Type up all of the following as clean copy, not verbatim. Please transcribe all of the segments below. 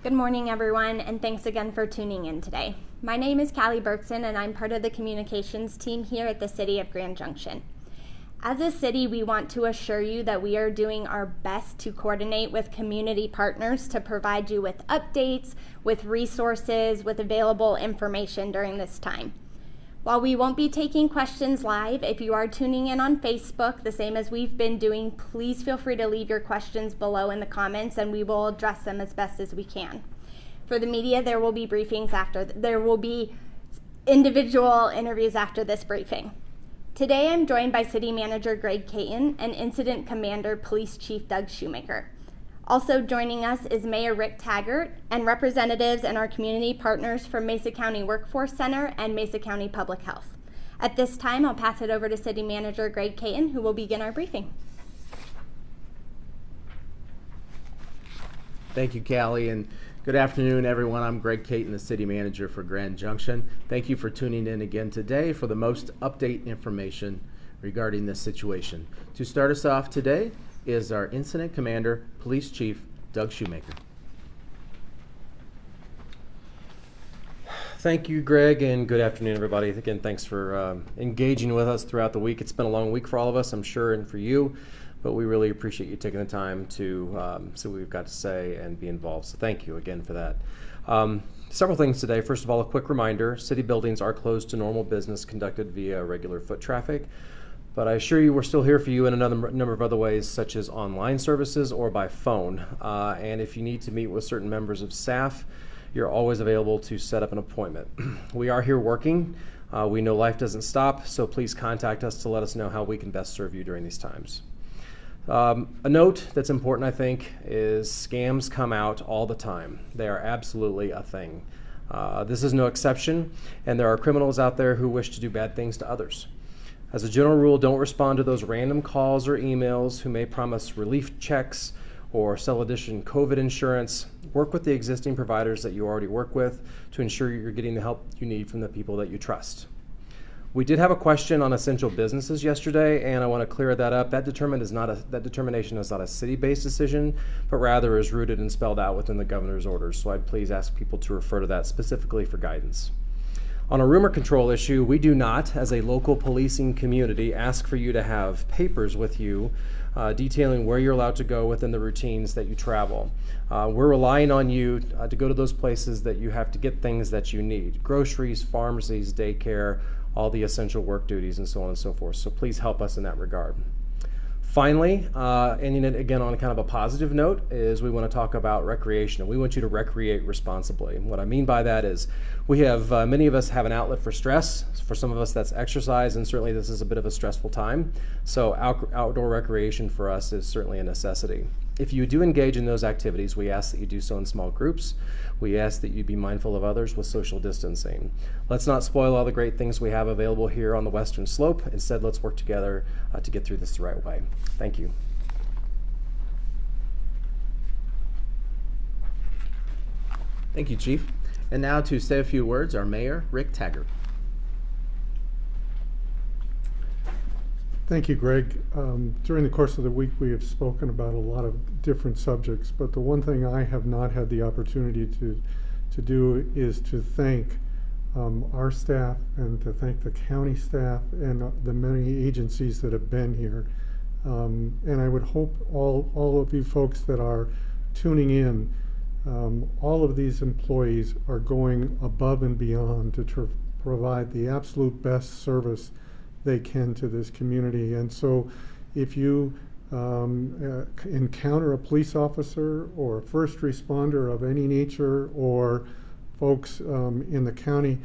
Good morning, everyone, and thanks again for tuning in today. My name is Callie Berkson, and I'm part of the communications team here at the City of Grand Junction. As a city, we want to assure you that we are doing our best to coordinate with community partners to provide you with updates, with resources, with available information during this time. While we won't be taking questions live, if you are tuning in on Facebook, the same as we've been doing, please feel free to leave your questions below in the comments and we will address them as best as we can. For the media, there will be briefings there will be individual interviews after this briefing. Today, I'm joined by City Manager Greg Caton and Incident Commander Police Chief Doug Shoemaker. Also joining us is Mayor Rick Taggart and representatives and our community partners from Mesa County Workforce Center and Mesa County Public Health. At this time, I'll pass it over to City Manager Greg Caton, who will begin our briefing. Thank you, Callie, and good afternoon, everyone. I'm Greg Caton, the City Manager for Grand Junction. Thank you for tuning in again today for the most update information regarding this situation. To start us off today is our Incident Commander, Police Chief Doug Shoemaker. Thank you, Greg, and good afternoon, everybody. Again, thanks for engaging with us throughout the week. It's been a long week for all of us, I'm sure, and for you, but we really appreciate you taking the time to see what we've got to say and be involved. So thank you again for that. Several things today. First of all, a quick reminder, city buildings are closed to normal business conducted via regular foot traffic. But I assure you we're still here for you in a number of other ways, such as online services or by phone. And if you need to meet with certain members of staff, you're always available to set up an appointment. We are here working. We know life doesn't stop, so please contact us to let us know how we can best serve you during these times. A note that's important, I think, is scams come out all the time. They are absolutely a thing. This is no exception, and there are criminals out there who wish to do bad things to others. As a general rule, don't respond to those random calls or emails who may promise relief checks or sell additional COVID insurance. Work with the existing providers that you already work with to ensure you're getting the help you need from the people that you trust. We did have a question on essential businesses yesterday, and I want to clear that up. That determination is not a city-based decision, but rather is rooted and spelled out within the governor's orders. So I'd please ask people to refer to that specifically for guidance. On a rumor control issue, we do not, as a local policing community, ask for you to have papers with you detailing where you're allowed to go within the routines that you travel. We're relying on you to go to those places that you have to get things that you need: groceries, pharmacies, daycare, all the essential work duties, and so on and so forth. So please help us in that regard. Finally, and again on kind of a positive note, is we want to talk about recreation, and we want you to recreate responsibly. And what I mean by that is we have, many of us have an outlet for stress. For some of us that's exercise, and certainly this is a bit of a stressful time. So outdoor recreation for us is certainly a necessity. If you do engage in those activities, we ask that you do so in small groups. We ask that you be mindful of others with social distancing. Let's not spoil all the great things we have available here on the Western Slope. Instead, let's work together to get through this the right way. Thank you. Thank you, Chief. And now to say a few words, our Mayor, Rick Taggart. Thank you, Greg. During the course of the week, we have spoken about a lot of different subjects, but the one thing I have not had the opportunity to do is to thank our staff and to thank the county staff and the many agencies that have been here. And I would hope all of you folks that are tuning in, all of these employees are going above and beyond to provide the absolute best service they can to this community. And so if you encounter a police officer or a first responder of any nature, or folks in the county,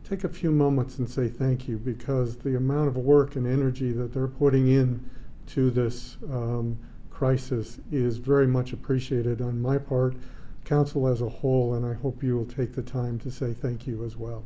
take a few moments and say thank you, because the amount of work and energy that they're putting in to this crisis is very much appreciated on my part, council as a whole, and I hope you will take the time to say thank you as well.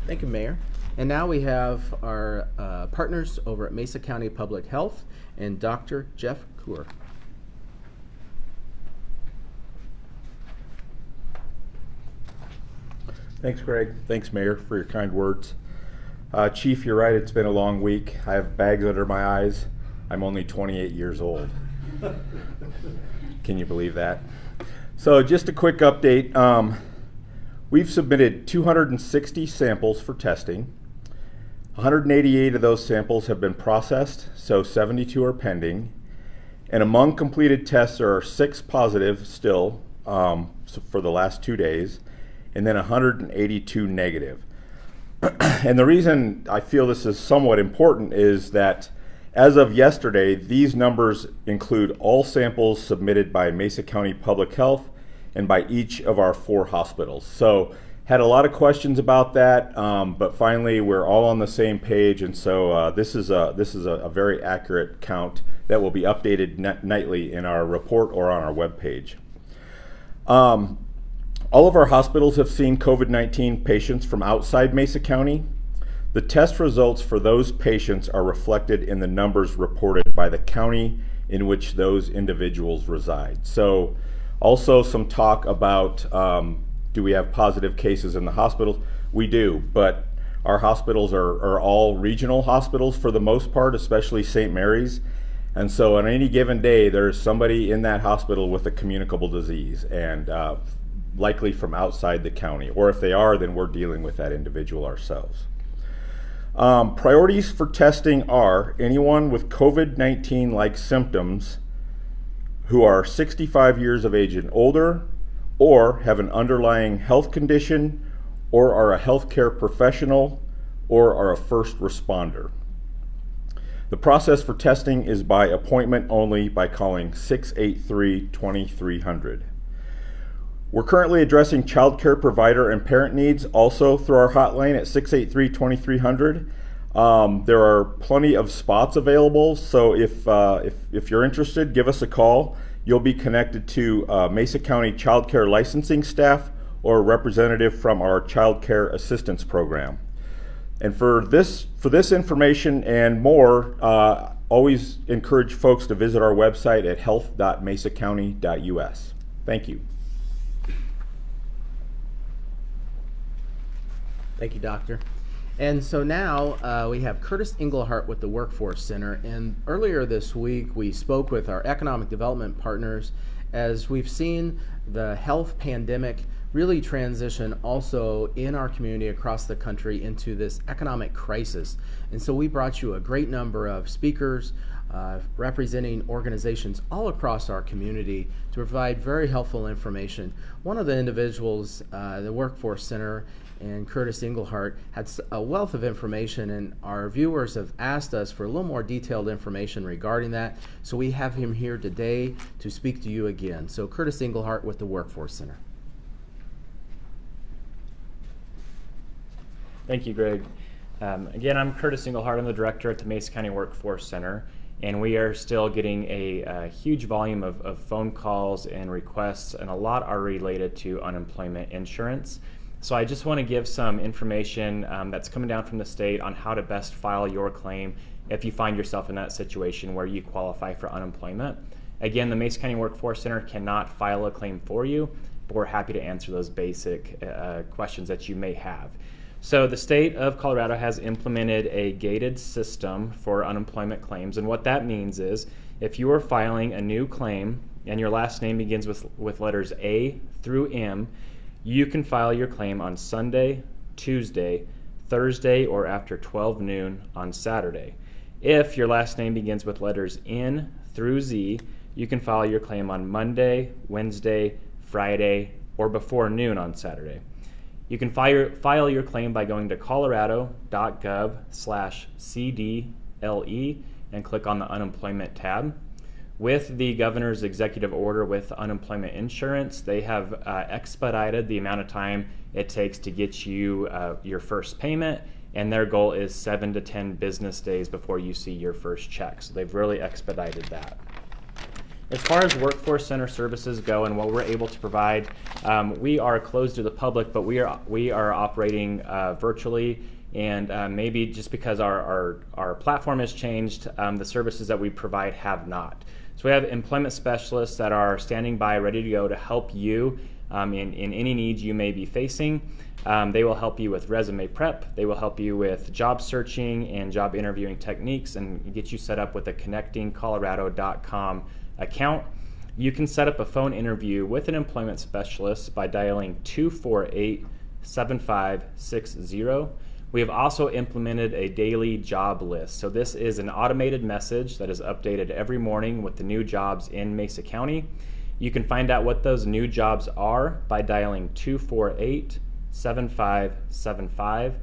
Thank you, Mayor. And now we have our partners over at Mesa County Public Health and Dr. Jeff Kuhr. Thanks, Greg. Thanks, Mayor, for your kind words. Chief, you're right, it's been a long week. I have bags under my eyes. I'm only 28 years old. Can you believe that? So just a quick update. We've submitted 260 samples for testing. 188 of those samples have been processed, so 72 are pending. And among completed tests, there are 6 positive still for the last 2 days, and then 182 negative. And the reason I feel this is somewhat important is that as of yesterday, these numbers include all samples submitted by Mesa County Public Health and by each of our 4 hospitals. So had a lot of questions about that, but finally we're all on the same page, and so this is a very accurate count that will be updated nightly in our report or on our webpage. All of our hospitals have seen COVID-19 patients from outside Mesa County. The test results for those patients are reflected in the numbers reported by the county in which those individuals reside. So also some talk about do we have positive cases in the hospitals? We do, but our hospitals are all regional hospitals for the most part, especially St. Mary's. And so on any given day, there's somebody in that hospital with a communicable disease, and likely from outside the county. Or if they are, then we're dealing with that individual ourselves. Priorities for testing are anyone with COVID-19-like symptoms who are 65 years of age and older, or have an underlying health condition, or are a healthcare professional, or are a first responder. The process for testing is by appointment only by calling 683-2300. We're currently addressing child care provider and parent needs also through our hotline at 683-2300. There are plenty of spots available, so if you're interested, give us a call. You'll be connected to Mesa County Child Care licensing staff or a representative from our Child Care Assistance Program. And for this information and more, always encourage folks to visit our website at health.mesacounty.us. Thank you. Thank you, Doctor. And so now we have Curtis Engelhardt with the Workforce Center. And earlier this week, we spoke with our economic development partners as we've seen the health pandemic really transition also in our community across the country into this economic crisis. And so we brought you a great number of speakers representing organizations all across our community to provide very helpful information. One of the individuals, the Workforce Center, and Curtis Engelhardt had a wealth of information, and our viewers have asked us for a little more detailed information regarding that. So we have him here today to speak to you again. So Curtis Engelhardt with the Workforce Center. Thank you, Greg. Again, I'm Curtis Engelhardt. I'm the director at the Mesa County Workforce Center, and we are still getting a huge volume of phone calls and requests, and a lot are related to unemployment insurance. So I just want to give some information that's coming down from the state on how to best file your claim if you find yourself in that situation where you qualify for unemployment. Again, the Mesa County Workforce Center cannot file a claim for you, but we're happy to answer those basic questions that you may have. So the state of Colorado has implemented a gated system for unemployment claims, and what that means is if you are filing a new claim and your last name begins with letters A through M, you can file your claim on Sunday, Tuesday, Thursday, or after 12 noon on Saturday. If your last name begins with letters N through Z, you can file your claim on Monday, Wednesday, Friday, or before noon on Saturday. You can file your claim by going to colorado.gov/CDLE and click on the unemployment tab. With the governor's executive order with unemployment insurance, they have expedited the amount of time it takes to get you your first payment, and their goal is 7 to 10 business days before you see your first check. So they've really expedited that. As far as Workforce Center services go and what we're able to provide, we are closed to the public, but we are operating virtually. And maybe just because our platform has changed, the services that we provide have not. So we have employment specialists that are standing by, ready to go to help you in any needs you may be facing. They will help you with resume prep. They will help you with job searching and job interviewing techniques and get you set up with a connectingcolorado.com account. You can set up a phone interview with an employment specialist by dialing 248-7560. We have also implemented a daily job list. So this is an automated message that is updated every morning with the new jobs in Mesa County. You can find out what those new jobs are by dialing 248-7575.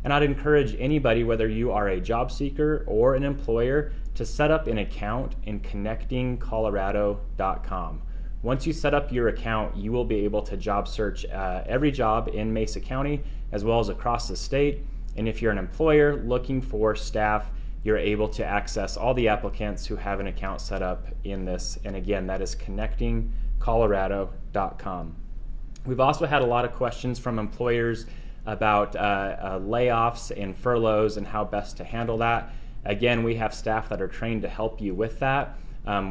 And I'd encourage anybody, whether you are a job seeker or an employer, to set up an account in connectingcolorado.com. Once you set up your account, you will be able to job search every job in Mesa County as well as across the state. And if you're an employer looking for staff, you're able to access all the applicants who have an account set up in this. And again, that is connectingcolorado.com. We've also had a lot of questions from employers about layoffs and furloughs and how best to handle that. Again, we have staff that are trained to help you with that.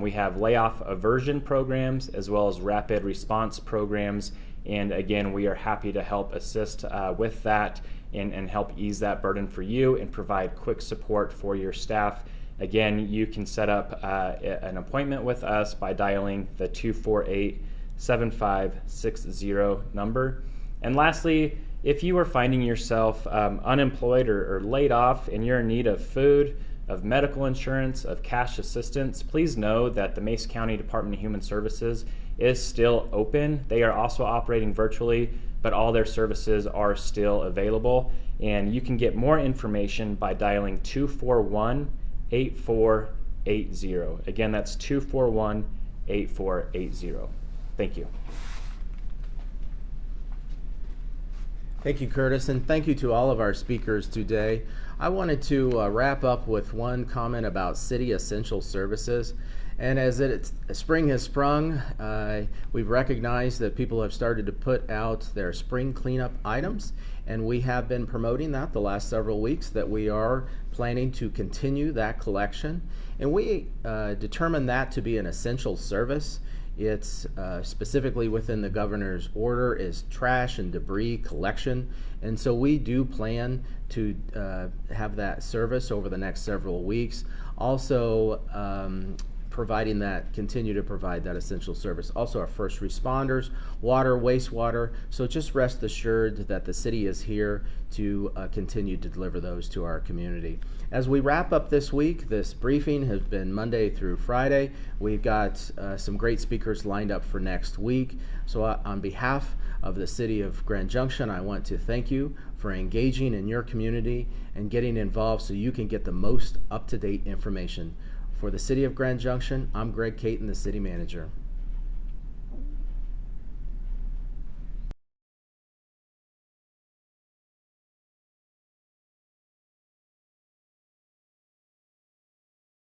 We have layoff aversion programs as well as rapid response programs. And again, we are happy to help assist with that and help ease that burden for you and provide quick support for your staff. Again, you can set up an appointment with us by dialing the 248-7560 number. And lastly, if you are finding yourself unemployed or laid off and you're in need of food, of medical insurance, of cash assistance, please know that the Mesa County Department of Human Services is still open. They are also operating virtually, but all their services are still available. And you can get more information by dialing 241-8480. Again, that's 241-8480. Thank you. Thank you, Curtis, and thank you to all of our speakers today. I wanted to wrap up with one comment about city essential services. And as spring has sprung, we've recognized that people have started to put out their spring cleanup items, and we have been promoting that the last several weeks, that we are planning to continue that collection. And we determined that to be an essential service. It's specifically within the governor's order is trash and debris collection. And so we do plan to have that service over the next several weeks. Also, continue to provide that essential service. Also our first responders, water, wastewater. So just rest assured that the city is here to continue to deliver those to our community. As we wrap up this week, this briefing has been Monday through Friday. We've got some great speakers lined up for next week. So on behalf of the city of Grand Junction, I want to thank you for engaging in your community and getting involved so you can get the most up-to-date information. For the city of Grand Junction, I'm Greg Caton, the city manager.